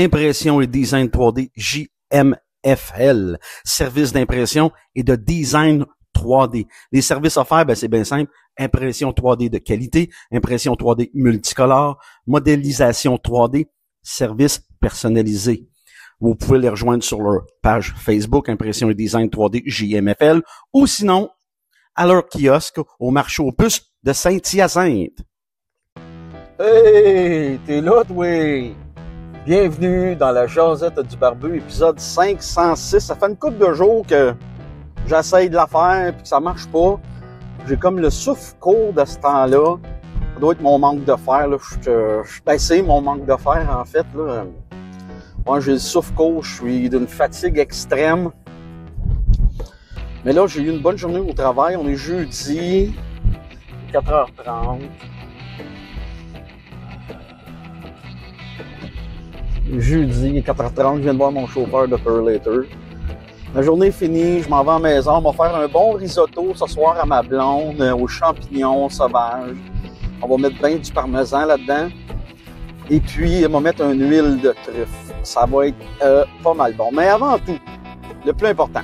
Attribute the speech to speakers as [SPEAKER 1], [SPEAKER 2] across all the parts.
[SPEAKER 1] Impression et design 3D JMFL. Service d'impression et de design 3D. Les services offerts, c'est bien simple. Impression 3D de qualité, impression 3D multicolore, modélisation 3D, service personnalisé. Vous pouvez les rejoindre sur leur page Facebook, Impression et Design 3D JMFL, ou sinon, à leur kiosque au marché aux puces de Saint-Hyacinthe.
[SPEAKER 2] Hey, t'es là, toi! Bienvenue dans la Jazette du Barbu, épisode 506. Ça fait une couple de jours que j'essaye de la faire et que ça marche pas. J'ai comme le souffle court de ce temps-là. Ça doit être mon manque de fer, là. C'est mon manque de fer, en fait, là. Moi, j'ai le souffle court, je suis d'une fatigue extrême. Mais là, j'ai eu une bonne journée au travail. On est jeudi, 4h30. Jeudi, 4h30, je viens de voir mon chauffeur de Perlator. La journée est finie, je m'en vais à la maison. On va faire un bon risotto ce soir à ma blonde, aux champignons sauvages. On va mettre bien du parmesan là-dedans. Et puis, on va mettre une huile de truffe. Ça va être pas mal bon. Mais avant tout, le plus important,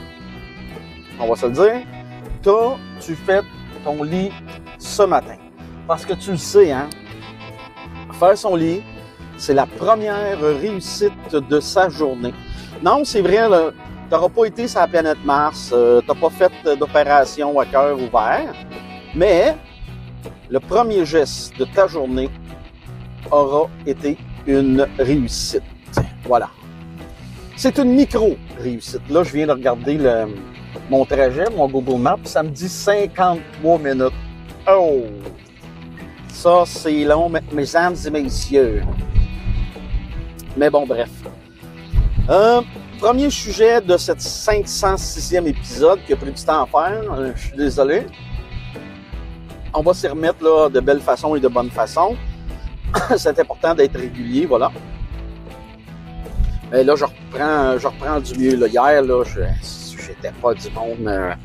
[SPEAKER 2] on va se le dire, tu fais ton lit ce matin. Parce que tu le sais, hein, faire son lit, c'est la première réussite de sa journée. Non, c'est vrai, là, t'auras pas été sur la planète Mars, t'as pas fait d'opération à cœur ouvert, mais le premier geste de ta journée aura été une réussite. Voilà. C'est une micro-réussite. Là, je viens de regarder mon trajet, mon Google Maps, ça me dit 53 minutes. Oh! Ça, c'est long, mesdames et messieurs. Mais bon, bref. Premier sujet de cette 506e épisode qui a pris du temps à faire. Je suis désolé. On va s'y remettre là, de belle façon et de bonne façon. C'est important d'être régulier, voilà. Mais là, je reprends du mieux. Là. Hier, là, j'étais pas du monde.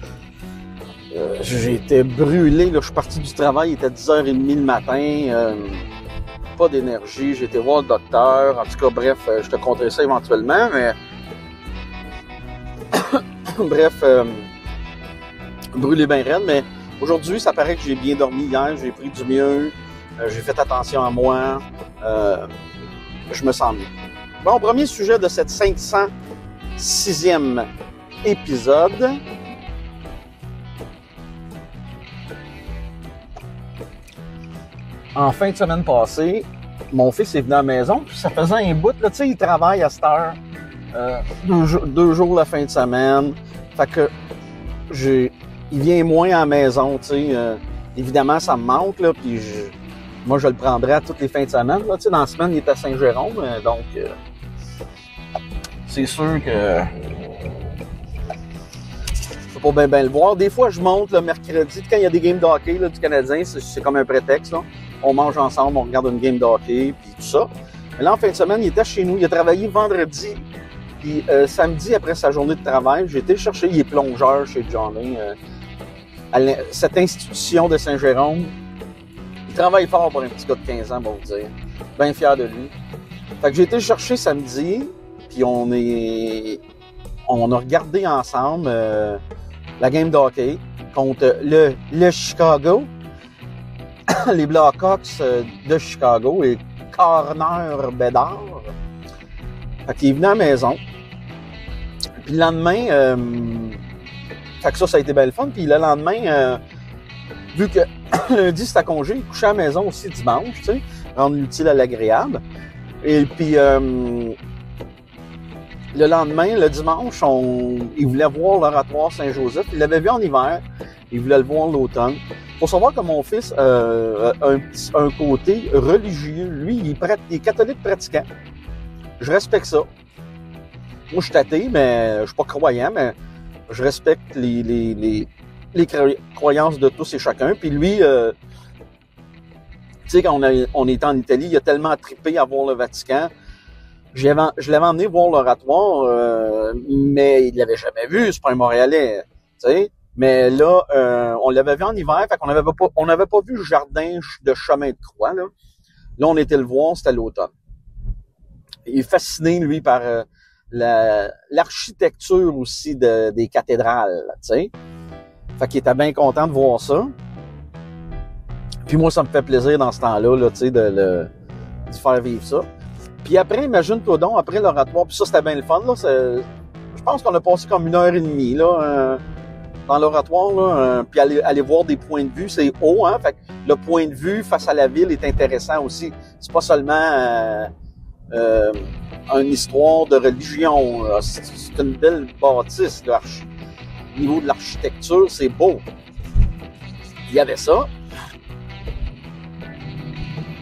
[SPEAKER 2] J'étais brûlé. Là. Je suis parti du travail, il était 10h30 le matin. Pas d'énergie. J'ai été voir le docteur. En tout cas, bref, je te conterai ça éventuellement, mais... bref, brûlé bien raide, mais aujourd'hui, ça paraît que j'ai bien dormi hier. J'ai pris du mieux. J'ai fait attention à moi. Je me sens mieux. Bon, premier sujet de cette 506e épisode. En fin de semaine passée, mon fils est venu à la maison, puis ça faisait un bout, là, tu sais, il travaille à cette heure, 2 jours la fin de semaine, fait que il vient moins à la maison, tu sais, évidemment, ça me manque, là, puis moi, je le prendrais à toutes les fins de semaine, là, tu sais, dans la semaine, il est à Saint-Jérôme, donc, c'est sûr que je peux pas bien le voir. Des fois, je monte le mercredi, quand il y a des games de hockey là, du Canadien, c'est comme un prétexte, là. On mange ensemble, on regarde une game de hockey, puis tout ça. Mais là, en fin de semaine, il était chez nous. Il a travaillé vendredi. Puis samedi, après sa journée de travail, j'ai été le chercher. Il est plongeur chez Johnny. À cette institution de Saint-Jérôme. Il travaille fort pour un petit gars de 15 ans, bon vous dire. Bien fier de lui. Fait que j'ai été le chercher samedi. Puis on a regardé ensemble la game de hockey contre le Chicago. Les Blackhawks de Chicago et Corner Bédard. Fait qu'il est venu à la maison. Puis le lendemain, fait que ça a été bien le fun. Puis le lendemain, vu que lundi c'était congé, il couchait à la maison aussi dimanche, tu sais, rendre l'utile à l'agréable. Et puis le lendemain, le dimanche, il voulait voir l'Oratoire Saint-Joseph. Il l'avait vu en hiver. Il voulait le voir l'automne. Faut savoir que mon fils a un côté religieux. Lui, il est catholique pratiquant. Je respecte ça. Moi, je suis athée, mais je suis pas croyant, mais je respecte les croyances de tous et chacun. Puis lui, tu sais, quand on était en Italie, il a tellement trippé à voir le Vatican. Je l'avais emmené voir l'Oratoire, mais il l'avait jamais vu. C'est pas un Montréalais, tu sais. Mais là, on l'avait vu en hiver, fait qu'on n'avait pas vu le jardin de chemin de croix, là. Là, on était le voir, c'était l'automne. il est fasciné, lui, par l'architecture aussi des cathédrales, tu sais. Fait qu'il était bien content de voir ça. Puis moi, ça me fait plaisir dans ce temps-là, là, tu sais, de faire vivre ça. Puis après, imagine-toi donc, après l'oratoire, puis ça, c'était bien le fun, là. Je pense qu'on a passé comme 1h30, là, dans l'oratoire, là, puis aller voir des points de vue, c'est haut, hein. Fait que le point de vue face à la ville est intéressant aussi. C'est pas seulement une histoire de religion, là. C'est une belle bâtisse, là. Au niveau de l'architecture, c'est beau. Il y avait ça.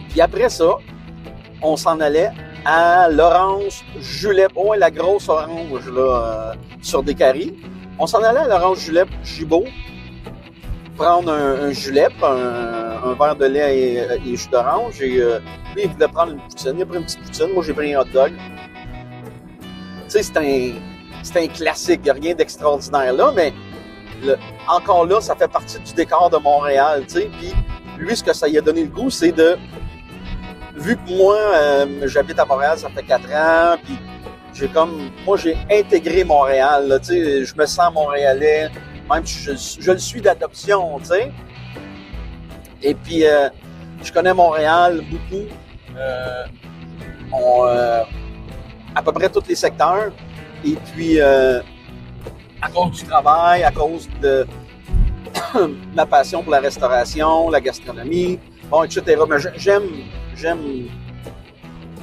[SPEAKER 2] Puis après ça, on s'en allait à l'Orange Julep. Oh, la grosse orange, là, sur des caries. On s'en allait à l'Orange Julep Gibault, prendre un julep, un verre de lait et jus d'orange. Et lui, il voulait prendre une poutine. Il a pris une petite poutine. Moi, j'ai pris un hot dog. Tu sais, c'est un classique. Il n'y a rien d'extraordinaire là, mais encore là, ça fait partie du décor de Montréal, tu sais. Puis lui, ce que ça lui a donné le goût, c'est de... Vu que moi, j'habite à Montréal, ça fait 4 ans, puis j'ai intégré Montréal, là, tu sais, je me sens montréalais, même je le suis d'adoption, tu sais. Et puis, je connais Montréal beaucoup, à peu près tous les secteurs, et puis, à cause du travail, à cause de ma passion pour la restauration, la gastronomie, bon, etc. Mais j'aime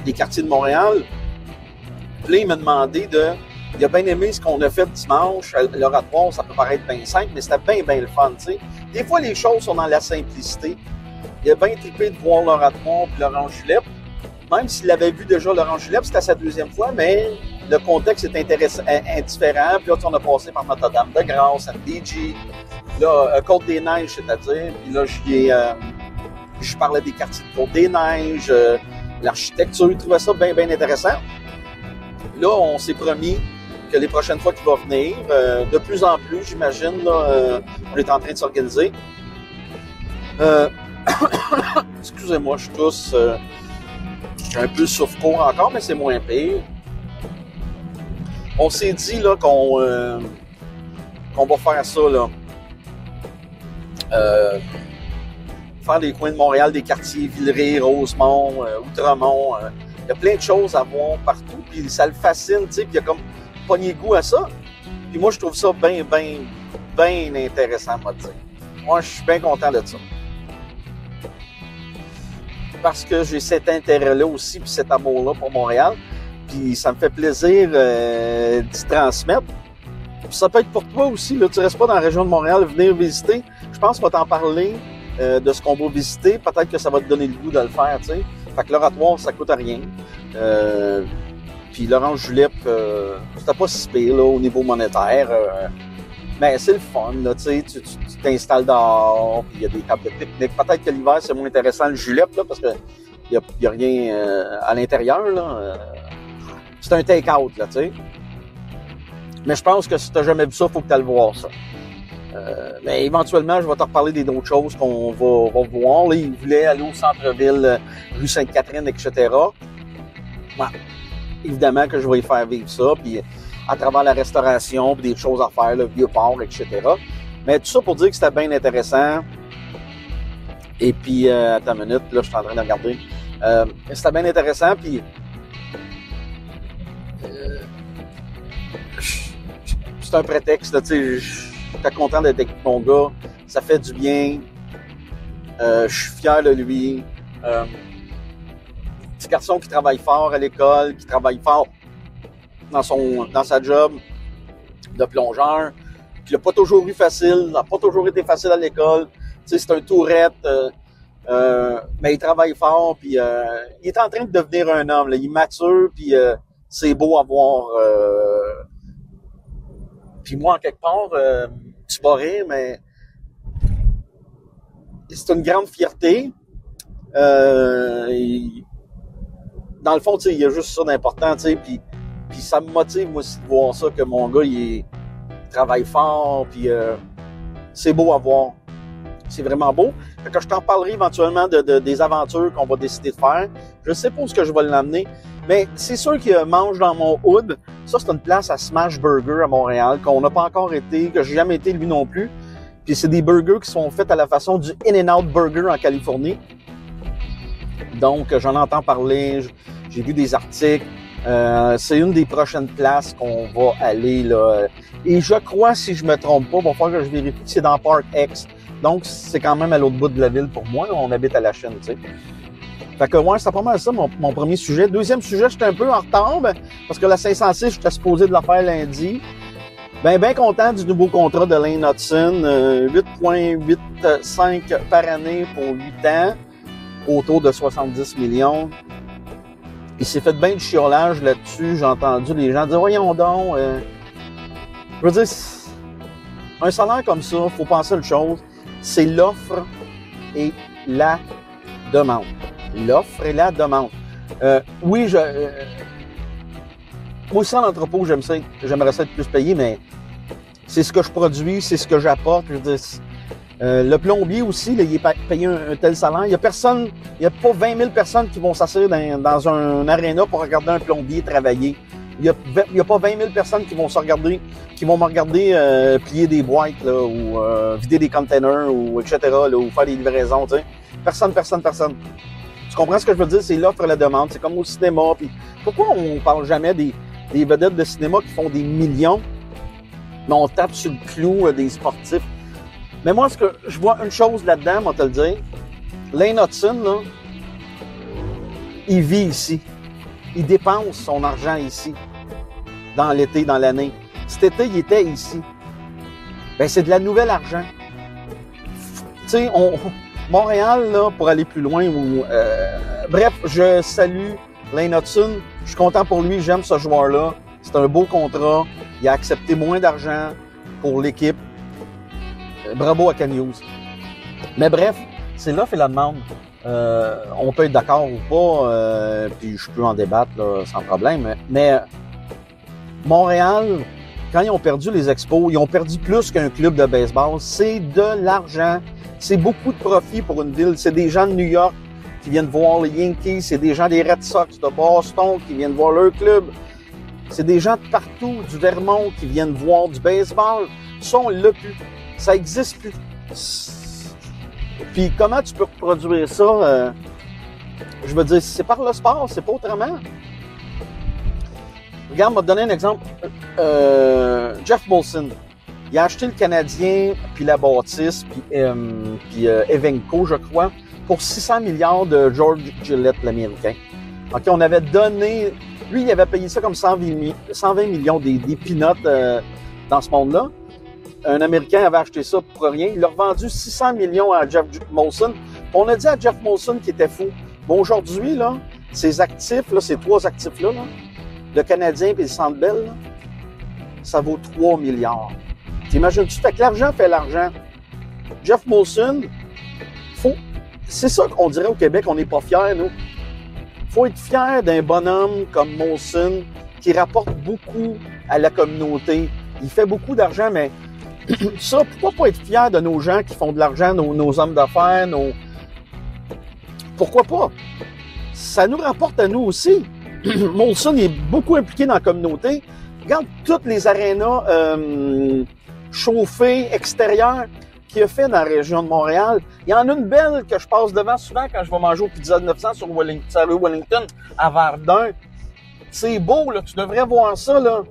[SPEAKER 2] les quartiers de Montréal. Puis là, il m'a demandé il a bien aimé ce qu'on a fait dimanche à l'oratoire. Ça peut paraître bien simple, mais c'était bien, bien le fun, tu sais. Des fois, les choses sont dans la simplicité. Il a bien trippé de voir l'oratoire puis l'Orange Julep. Même s'il avait vu déjà l'Orange Julep, c'était sa 2e fois, mais le contexte est indifférent. Puis là, on a passé par Notre-Dame-de-Grâce, MDG, là, Côte-des-Neiges, c'est-à-dire. Puis là, je parlais des quartiers de Côte-des-Neiges, l'architecture, je trouvais ça bien, bien intéressant. Là, on s'est promis que les prochaines fois qu'il va venir, de plus en plus, j'imagine, là, on est en train de s'organiser. Excusez-moi, je tousse. J'ai un peu souffle-court encore, mais c'est moins pire. On s'est dit là qu'on va faire ça, là. Faire des coins de Montréal, des quartiers, Villeray, Rosemont, Outremont. Il y a plein de choses à voir partout, puis ça le fascine, tu sais, puis il y a comme pogné goût à ça. Puis moi, je trouve ça bien, bien, bien intéressant, moi, dire. Moi, je suis bien content de ça. Parce que j'ai cet intérêt-là aussi, puis cet amour-là pour Montréal, puis ça me fait plaisir d'y transmettre. Puis ça peut être pour toi aussi, là, tu restes pas dans la région de Montréal, venir visiter. Je pense qu'on va t'en parler de ce qu'on va visiter. Peut-être que ça va te donner le goût de le faire, tu sais. Fait que l'oratoire, ça coûte rien. Puis l'Orange Julep, c'était pas si pire là, au niveau monétaire. Mais c'est le fun, là, tu sais, tu t'installes dehors, puis il y a des tables de pique-nique. Peut-être que l'hiver, c'est moins intéressant le julep, là, parce que il y a rien à l'intérieur, là. C'est un take-out, là, tu sais. Mais je pense que si t'as jamais vu ça, faut que tu ailles voir ça. Mais éventuellement, je vais te reparler d'autres choses qu'on va voir. Là, il voulait aller au centre-ville, rue Sainte-Catherine, etc. Ouais. Évidemment que je vais y faire vivre ça, puis à travers la restauration, puis des choses à faire, le Vieux-Port, etc. Mais tout ça pour dire que c'était bien intéressant. Et puis, attends une minute, là, je suis en train de regarder. C'était bien intéressant, puis c'est un prétexte, là, tu sais, j'étais content d'être avec mon gars, ça fait du bien, je suis fier de lui. Petit garçon qui travaille fort à l'école, qui travaille fort dans sa job de plongeur, qui n'a pas toujours eu facile, n'a pas toujours été facile à l'école. Tu sais, c'est un tourette, mais il travaille fort, puis il est en train de devenir un homme. Là. Il est mature, puis c'est beau à voir. Puis moi, en quelque part, tu vas rire, mais c'est une grande fierté. Dans le fond, tu sais, il y a juste ça d'important, tu sais, puis ça me motive, moi aussi, de voir ça, que mon gars, il travaille fort, puis c'est beau à voir. C'est vraiment beau. Fait que je t'en parlerai éventuellement des aventures qu'on va décider de faire. Je sais pas où est-ce que je vais l'amener, mais c'est sûr qu'il mange dans mon hood. Ça, c'est une place à Smash Burger à Montréal, qu'on n'a pas encore été, que j'ai jamais été lui non plus. Puis c'est des burgers qui sont faits à la façon du In-N-Out Burger en Californie. Donc, j'en entends parler, j'ai vu des articles. C'est une des prochaines places qu'on va aller, là. Et je crois, si je me trompe pas, il va falloir que je vérifie, c'est dans Park X. Donc, c'est quand même à l'autre bout de la ville pour moi. Là, on habite à la chaîne, tu sais. Fait que, ouais, c'est pas mal ça, mon premier sujet. Deuxième sujet, j'étais un peu en retard, parce que la 506, j'étais supposé de la faire lundi. Ben content du nouveau contrat de Lane Hudson. 8,85 par année pour 8 ans, autour de 70 millions. Il s'est fait bien du chiolage là-dessus. J'ai entendu les gens dire « Voyons donc, je veux dire, un salaire comme ça, il faut penser à une chose, c'est l'offre et la demande. L'offre et la demande. Oui, moi aussi, en entrepôt, j'aimerais ça être plus payé, mais c'est ce que je produis, c'est ce que j'apporte. Je veux dire, le plombier aussi, là, il est payé un tel salaire. Il y a pas 20 000 personnes qui vont s'asseoir dans un aréna pour regarder un plombier travailler. Il y a pas 20 000 personnes qui vont me regarder plier des boîtes, là, ou vider des containers, ou etc., là, ou faire des livraisons, tu sais. Personne. Tu comprends ce que je veux dire? C'est l'offre et la demande. C'est comme au cinéma. Puis pourquoi on parle jamais des vedettes de cinéma qui font des millions, mais on tape sur le clou des sportifs? Mais moi, ce que je vois une chose là-dedans, moi te le dire, Lane Hudson, là, il vit ici. Il dépense son argent ici, dans l'été, dans l'année. Cet été, il était ici. Ben, c'est de la nouvelle argent. Tu sais, Montréal, là, pour aller plus loin, bref, je salue Lane Hudson. Je suis content pour lui, j'aime ce joueur-là. C'est un beau contrat. Il a accepté moins d'argent pour l'équipe. Bravo à Ken Hughes. Mais bref, c'est l'offre et la demande. On peut être d'accord ou pas, puis je peux en débattre là, sans problème. Mais Montréal, quand ils ont perdu les Expos, ils ont perdu plus qu'un club de baseball. C'est de l'argent. C'est beaucoup de profit pour une ville. C'est des gens de New York qui viennent voir les Yankees. C'est des gens des Red Sox de Boston qui viennent voir leur club. C'est des gens de partout, du Vermont, qui viennent voir du baseball. Ça, on l'a plus. Ça existe plus. Puis comment tu peux reproduire ça? Je veux dire, c'est par le sport, c'est pas autrement. Regarde, on va te donner un exemple. Jeff Molson, il a acheté le Canadien, puis la bâtisse, puis Evenco, je crois, pour 600 milliards de George Gillette, l'Américain. OK, on avait donné... Lui, il avait payé ça comme 120 millions des peanuts dans ce monde-là. Un Américain avait acheté ça pour rien. Il a revendu 600 millions à Jeff Molson. On a dit à Jeff Molson qu'il était fou. Bon, aujourd'hui, là, ces actifs, là, ces trois actifs-là, là, le Canadien et le Centre Bell, là, ça vaut 3 milliards. T'imagines-tu? Fait que l'argent fait l'argent. Jeff Molson, c'est ça qu'on dirait au Québec, on n'est pas fiers, nous. Faut être fier d'un bonhomme comme Molson qui rapporte beaucoup à la communauté. Il fait beaucoup d'argent, mais ça, pourquoi pas être fier de nos gens qui font de l'argent, nos hommes d'affaires, Pourquoi pas? Ça nous rapporte à nous aussi. Molson est beaucoup impliqué dans la communauté. Regarde toutes les arénas chauffées, extérieures qu'il a fait dans la région de Montréal. Il y en a une belle que je passe devant souvent quand je vais manger au Pizza 900 sur rue Wellington, à Verdun. C'est beau, là. Tu devrais voir ça, là.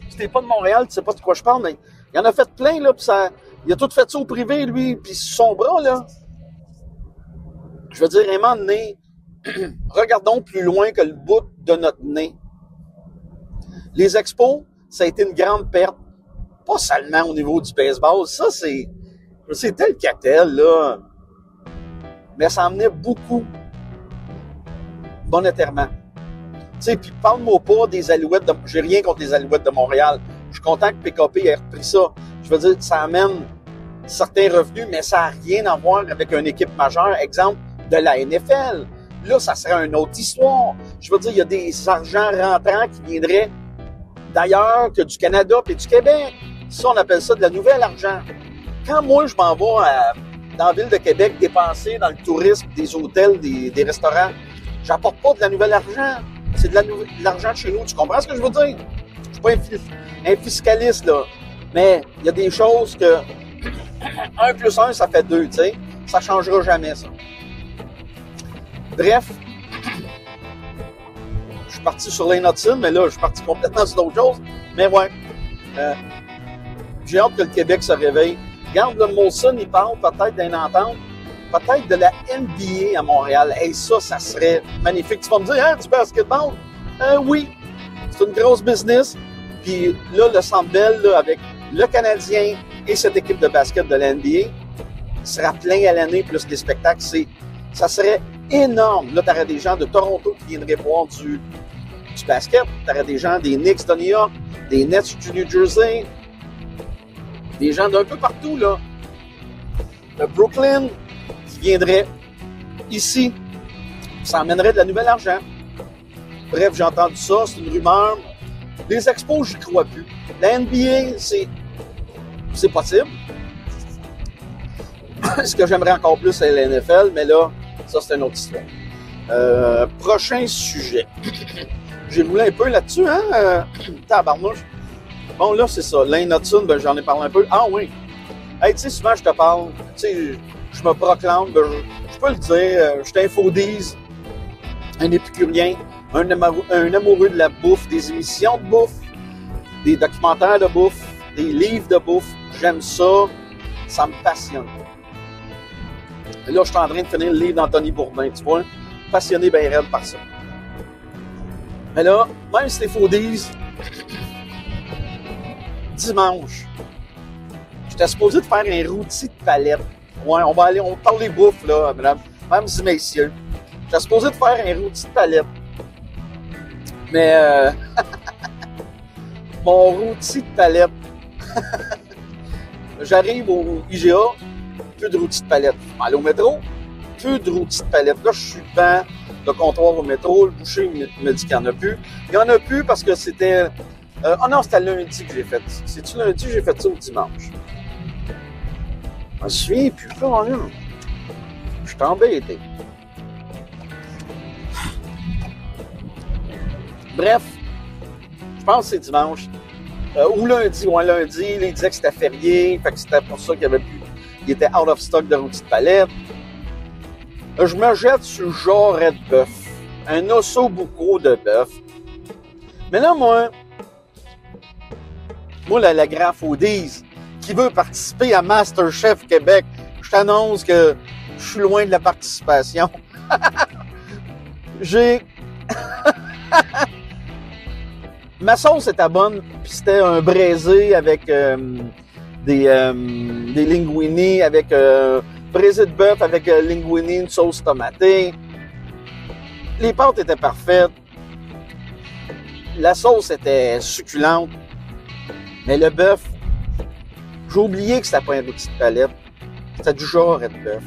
[SPEAKER 2] Si t'es pas de Montréal, tu sais pas de quoi je parle, mais il en a fait plein, là, pis il a tout fait ça au privé, lui, puis sur son bras, là. Je veux dire, à un moment donné, regardons plus loin que le bout de notre nez. Les expos, ça a été une grande perte. Pas seulement au niveau du baseball. Ça, c'est tel qu'à tel, là. Mais ça emmenait beaucoup monétairement. Tu sais, puis parle-moi pas des Alouettes j'ai rien contre les Alouettes de Montréal. Je suis content que PKP ait repris ça. Je veux dire, ça amène certains revenus, mais ça n'a rien à voir avec une équipe majeure. Exemple, de la NFL. Là, ça serait une autre histoire. Je veux dire, il y a des argents rentrants qui viendraient d'ailleurs que du Canada et du Québec. Ça, on appelle ça de la nouvelle argent. Quand moi, je m'en vais dans la ville de Québec, dépenser dans le tourisme, des hôtels, des restaurants. J'apporte pas de la nouvelle argent. C'est de l'argent de chez nous. Tu comprends ce que je veux dire? Je suis pas un fiscaliste, là. Mais il y a des choses que 1 plus 1, ça fait 2, tu sais. Ça changera jamais, ça. Bref, je suis parti sur Lane Hutson, mais là, je suis parti complètement sur d'autres choses. Mais ouais, j'ai hâte que le Québec se réveille. Regarde, le Molson, il parle peut-être d'une entente, peut-être de la NBA à Montréal. Hey, ça serait magnifique. Tu vas me dire, hein, du basketball? Oui, c'est une grosse business. Puis là, le Centre Bell, là, avec le Canadien et cette équipe de basket de la NBA, sera plein à l'année, plus les spectacles. Ça serait énorme. Là, tu aurais des gens de Toronto qui viendraient voir du basket. Tu aurais des gens des Knicks de New York, des Nets du New Jersey, des gens d'un peu partout, là. De Brooklyn qui viendraient ici. Ça emmènerait de la nouvelle argent. Bref, j'ai entendu ça, c'est une rumeur. Les expos, j'y crois plus. La NBA, c'est possible. Ce que j'aimerais encore plus, c'est la NFL, mais là, ça, c'est une autre histoire. Prochain sujet. J'ai roulé un peu là-dessus, hein? Tabarnouche. Bon, là, c'est ça. Lane Hutson, ben, j'en ai parlé un peu. Ah oui. Hey, tu sais, souvent, je te parle. Tu sais, je me proclame. Ben, je peux le dire. Je suis un foodies, un épicurien, un amoureux de la bouffe, des émissions de bouffe, des documentaires de bouffe, des livres de bouffe. J'aime ça. Ça me passionne. Et là, je suis en train de finir le livre d'Anthony Bourdin, tu vois. Passionné bien raide par ça. Mais là, même si t'es foodies, dimanche, j'étais supposé de faire un rôti de palette. Ouais, on va parler bouffe, là, mesdames et messieurs. J'étais supposé de faire un rôti de palette. Mais, mon rôti de palette, j'arrive au IGA, plus de rôti de palette. Je vais aller au métro, plus de rôti de palette. Là, je suis devant le comptoir au métro, le boucher me dit qu'il n'y en a plus. Il n'y en a plus parce que c'était... non, c'était lundi que j'ai fait. C'est-tu lundi que j'ai fait ça ou dimanche? Je me souviens plus, là. Je suis embêté. Bref, je pense que c'est dimanche. Ou lundi, lundi, là, il disait que c'était férié, fait que c'était pour ça qu'il y avait plus... Il était out of stock de rôti de palette. Je me jette sur le jarret de bœuf. Un ossobuco de bœuf. Mais là, moi, la grand foodies qui veut participer à MasterChef Québec, je t'annonce que je suis loin de la participation. Ma sauce était bonne, puis c'était un braisé avec des linguini, avec braisé de bœuf avec linguini, une sauce tomatée. Les pâtes étaient parfaites. La sauce était succulente. Mais le bœuf, j'ai oublié que c'était pas un rôti de palette. C'était du jarret de bœuf.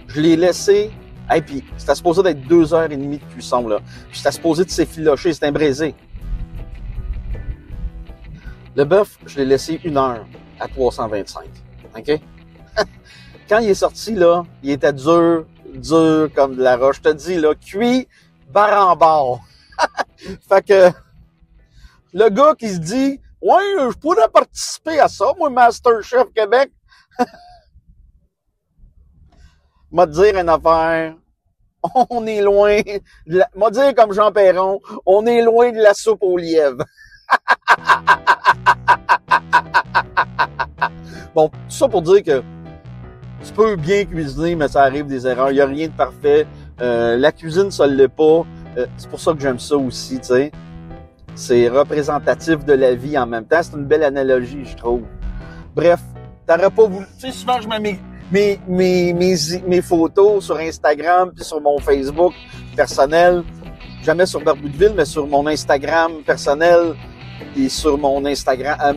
[SPEAKER 2] Je l'ai laissé. Et puis, c'était supposé d'être 2h30 de cuisson, là. Puis c'était supposé de s'effilocher, c'était un braisé. Le bœuf, je l'ai laissé 1 heure à 325. OK? Quand il est sorti, là, il était dur comme de la roche. Je te dis, là, cuit, barre en barre. Fait que, le gars qui se dit, ouais, je pourrais participer à ça, moi, MasterChef Québec. M'a dire une affaire. On est loin, m'a dire comme Jean Perron, on est loin de la soupe aux lièvres. Bon, tout ça pour dire que tu peux bien cuisiner, mais ça arrive des erreurs. Il n'y a rien de parfait. La cuisine, ça ne l'est pas. C'est pour ça que j'aime ça aussi, tu sais. C'est représentatif de la vie en même temps. C'est une belle analogie, je trouve. Bref, t'aurais pas voulu... Tu sais, souvent, je mets mes photos sur Instagram puis sur mon Facebook personnel. Jamais sur Barboudeville, mais sur mon Instagram personnel et sur mon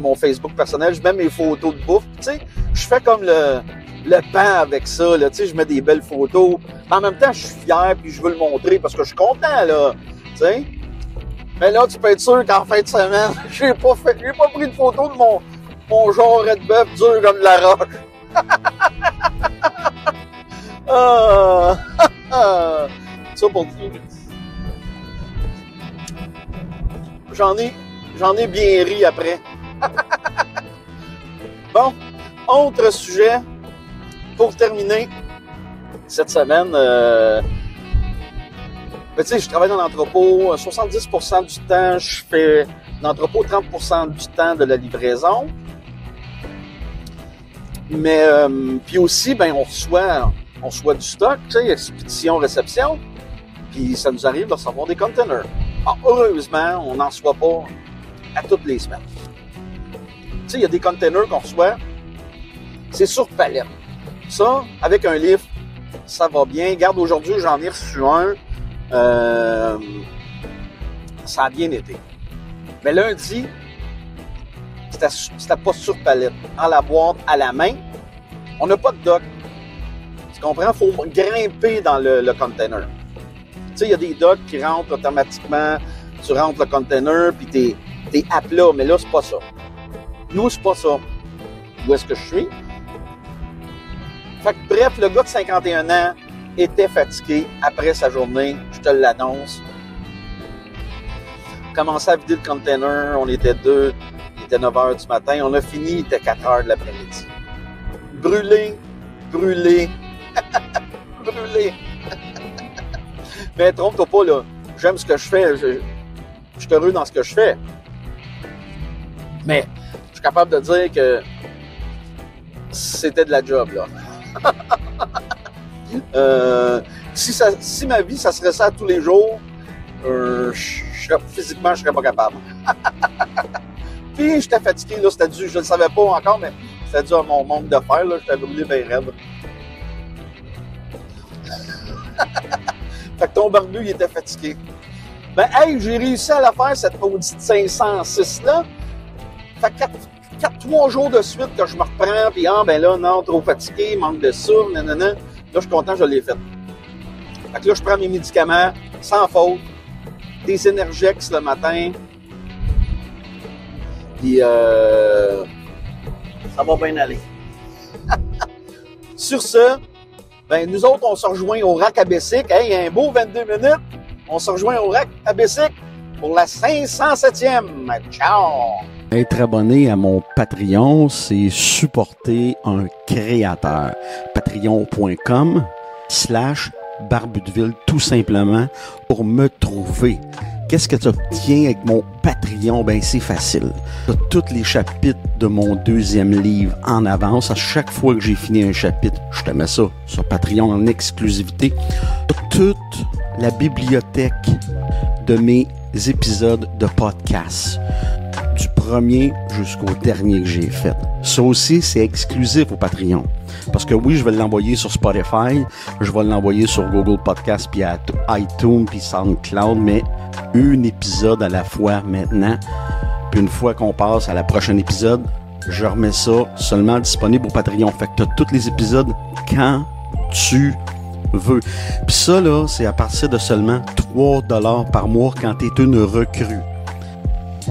[SPEAKER 2] mon Facebook personnel. Je mets mes photos de bouffe. Tu sais, je fais comme le pan avec ça, là. Tu sais, je mets des belles photos. Mais en même temps, je suis fier puis je veux le montrer parce que je suis content, là. Tu sais. Mais là, tu peux être sûr qu'en fin de semaine, j'ai pas pris de photo de mon jarret de bœuf dur comme de la roche. Ça pour dire. J'en ai bien ri après. Bon, autre sujet pour terminer cette semaine. Tu sais, je travaille dans l'entrepôt. 70% du temps, je fais l'entrepôt, 30% du temps de la livraison. Mais puis aussi, ben on reçoit du stock, tu sais, expédition, réception. Puis ça nous arrive de recevoir des containers. Alors, heureusement, on n'en reçoit pas à toutes les semaines. Tu sais, il y a des containers qu'on reçoit, c'est sur palette. Ça, avec un lift, ça va bien. Regarde, aujourd'hui, j'en ai reçu un. Ça a bien été. Mais lundi, c'était pas sur palette. En la boîte, à la main. On n'a pas de dock. Tu comprends? Il faut grimper dans le container. Tu sais, il y a des docks qui rentrent automatiquement. Tu rentres le container, puis t'es à plat. Mais là, c'est pas ça. Nous, c'est pas ça. Où est-ce que je suis? Fait que bref, le gars de 51 ans était fatigué après sa journée. Je te l'annonce. Commençait à vider le container. On était deux. Il était 9 h du matin. On a fini, il était 4 h de l'après-midi. Brûlé. Brûlé. Mais trompe-toi pas, là. J'aime ce que je fais. Je suis heureux dans ce que je fais. Mais je suis capable de dire que c'était de la job, là. Si ma vie, ça serait ça tous les jours, physiquement, je serais pas capable. Puis, j'étais fatigué, là, c'était dû, je le savais pas encore, mais c'était dû à mon manque de fer, là, j'étais brûlé bien raide. Fait que ton barbu, il était fatigué. Ben, hey, j'ai réussi à la faire, cette maudite 506-là. Fait que 3 jours de suite que je me reprends, puis ben là, non, trop fatigué, manque de souffle, nanana. Là, je suis content, je l'ai fait. Fait que là, je prends mes médicaments, sans faute, des Energex le matin, puis ça va bien aller. Sur ce, ben nous autres, on se rejoint au Rack à Bessic. Hey, un beau 22 minutes. On se rejoint au Rack à Bessic pour la 507e. Ciao!
[SPEAKER 1] Être abonné à mon Patreon, c'est supporter un créateur. Patreon.com/Barbudeville, tout simplement, pour me trouver. Qu'est-ce que tu obtiens avec mon Patreon? Ben, c'est facile. Tu as tous les chapitres de mon 2e livre en avance. À chaque fois que j'ai fini un chapitre, je te mets ça sur Patreon en exclusivité. Toute la bibliothèque de mes épisodes de podcast. Du premier jusqu'au dernier que j'ai fait. Ça aussi, c'est exclusif au Patreon. Parce que oui, je vais l'envoyer sur Spotify, je vais l'envoyer sur Google Podcast, puis iTunes, puis SoundCloud, mais un épisode à la fois maintenant. Puis une fois qu'on passe à la prochaine épisode, je remets ça seulement disponible au Patreon. Fait que tu as tous les épisodes quand tu veux. Puis ça, là, c'est à partir de seulement 3$ par mois quand tu es une recrue.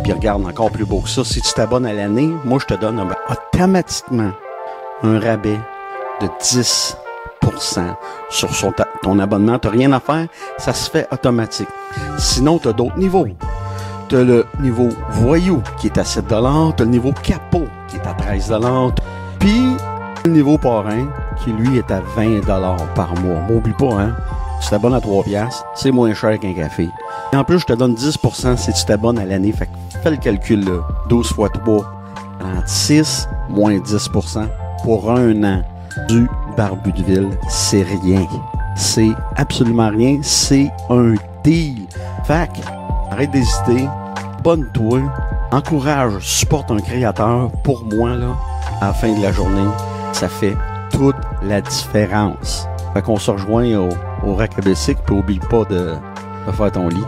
[SPEAKER 1] Puis regarde, encore plus beau que ça, si tu t'abonnes à l'année, moi, je te donne automatiquement un rabais de 10% sur ton abonnement. Tu n'as rien à faire, ça se fait automatique. Sinon, tu as d'autres niveaux. Tu as le niveau voyou qui est à 7$, tu as le niveau capot qui est à 13$, puis le niveau parrain qui, lui, est à 20$ par mois. M'oublie pas, hein? Tu t'abonnes à 3$, c'est moins cher qu'un café. Et en plus, je te donne 10% si tu t'abonnes à l'année. Fait que fais le calcul, là. 12 x 3, 36, moins 10% pour un an du Barbudeville. C'est rien. C'est absolument rien. C'est un deal. Fait que, arrête d'hésiter. Abonne-toi. Encourage, supporte un créateur. Pour moi, là, à la fin de la journée, ça fait toute la différence. Fait qu'on se rejoint au Rack à Bessic, puis oublie pas de faire ton lit.